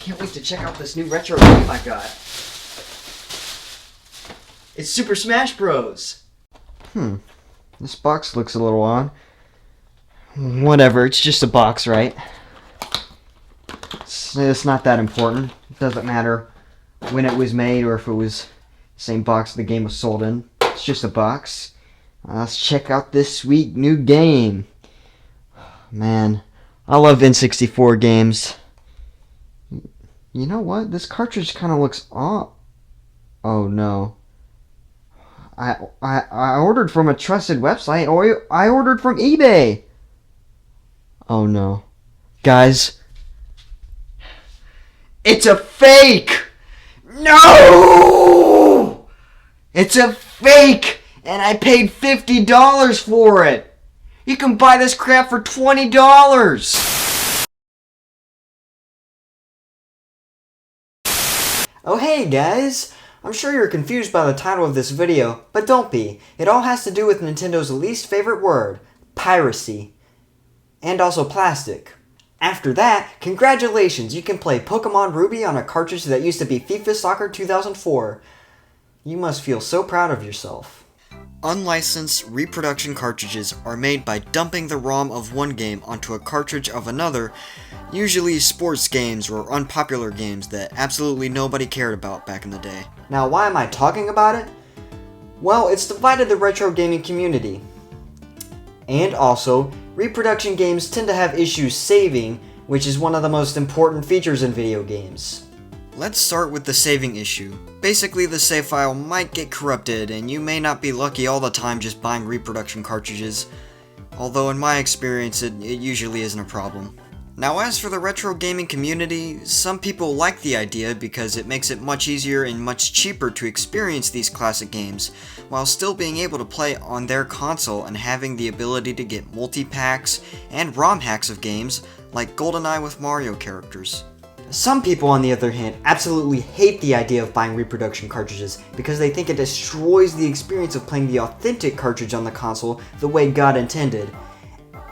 Can't wait to check out this new retro game I got. It's Super Smash Bros. This box looks a little odd. Whatever, it's just a box, right? It's not that important. It doesn't matter when it was made or if it was the same box the game was sold in. It's just a box. Let's check out this sweet new game. Man, I love N64 games. You know what? This cartridge kind of looks off. Oh no. I ordered from a trusted website, or I ordered from eBay. Oh no. Guys, it's a fake! No! It's a fake! And I paid $50 for it! You can buy this crap for $20! Oh hey guys! I'm sure you're confused by the title of this video, but don't be. It all has to do with Nintendo's least favorite word, piracy. And also plastic. After that, congratulations, you can play Pokemon Ruby on a cartridge that used to be FIFA Soccer 2004. You must feel so proud of yourself. Unlicensed reproduction cartridges are made by dumping the ROM of one game onto a cartridge of another, usually sports games or unpopular games that absolutely nobody cared about back in the day. Now why am I talking about it? Well, it's divided the retro gaming community. And also, reproduction games tend to have issues saving, which is one of the most important features in video games. Let's start with the saving issue. Basically, the save file might get corrupted, and you may not be lucky all the time just buying reproduction cartridges, although in my experience it usually isn't a problem. Now as for the retro gaming community, some people like the idea because it makes it much easier and much cheaper to experience these classic games, while still being able to play on their console and having the ability to get multi-packs and ROM hacks of games like GoldenEye with Mario characters. Some people, on the other hand, absolutely hate the idea of buying reproduction cartridges because they think it destroys the experience of playing the authentic cartridge on the console the way God intended,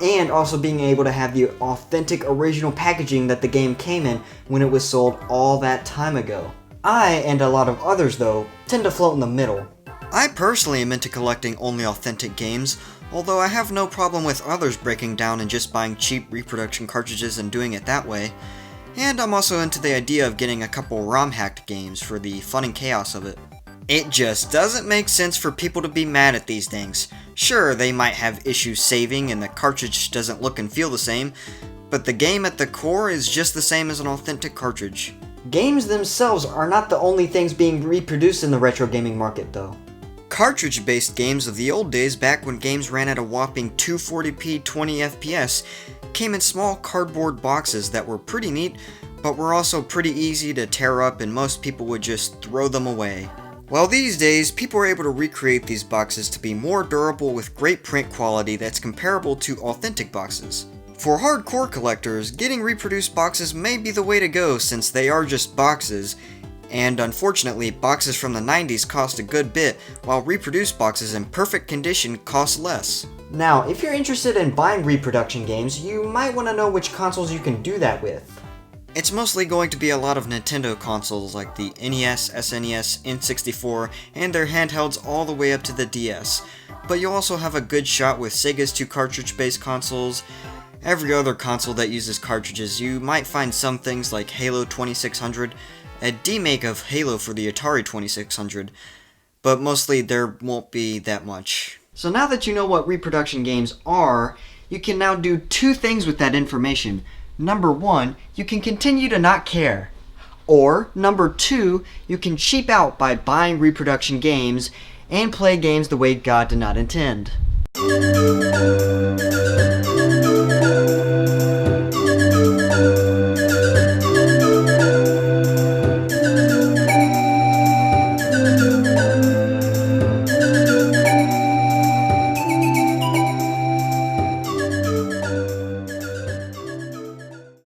and also being able to have the authentic original packaging that the game came in when it was sold all that time ago. I, and a lot of others though, tend to float in the middle. I personally am into collecting only authentic games, although I have no problem with others breaking down and just buying cheap reproduction cartridges and doing it that way. And I'm also into the idea of getting a couple ROM-hacked games for the fun and chaos of it. It just doesn't make sense for people to be mad at these things. Sure, they might have issues saving and the cartridge doesn't look and feel the same, but the game at the core is just the same as an authentic cartridge. Games themselves are not the only things being reproduced in the retro gaming market though. Cartridge-based games of the old days, back when games ran at a whopping 240p 20 FPS, came in small cardboard boxes that were pretty neat, but were also pretty easy to tear up and most people would just throw them away. Well, these days, people are able to recreate these boxes to be more durable with great print quality that's comparable to authentic boxes. For hardcore collectors, getting reproduced boxes may be the way to go since they are just boxes, and unfortunately, boxes from the 90s cost a good bit, while reproduced boxes in perfect condition cost less. Now, if you're interested in buying reproduction games, you might want to know which consoles you can do that with. It's mostly going to be a lot of Nintendo consoles like the NES, SNES, N64, and their handhelds all the way up to the DS, but you'll also have a good shot with Sega's two cartridge-based consoles. Every other console that uses cartridges, you might find some things like Halo 2600, a demake of Halo for the Atari 2600, but mostly there won't be that much. So now that you know what reproduction games are, you can now do two things with that information. Number one, you can continue to not care. Or, number two, you can cheap out by buying reproduction games and play games the way God did not intend.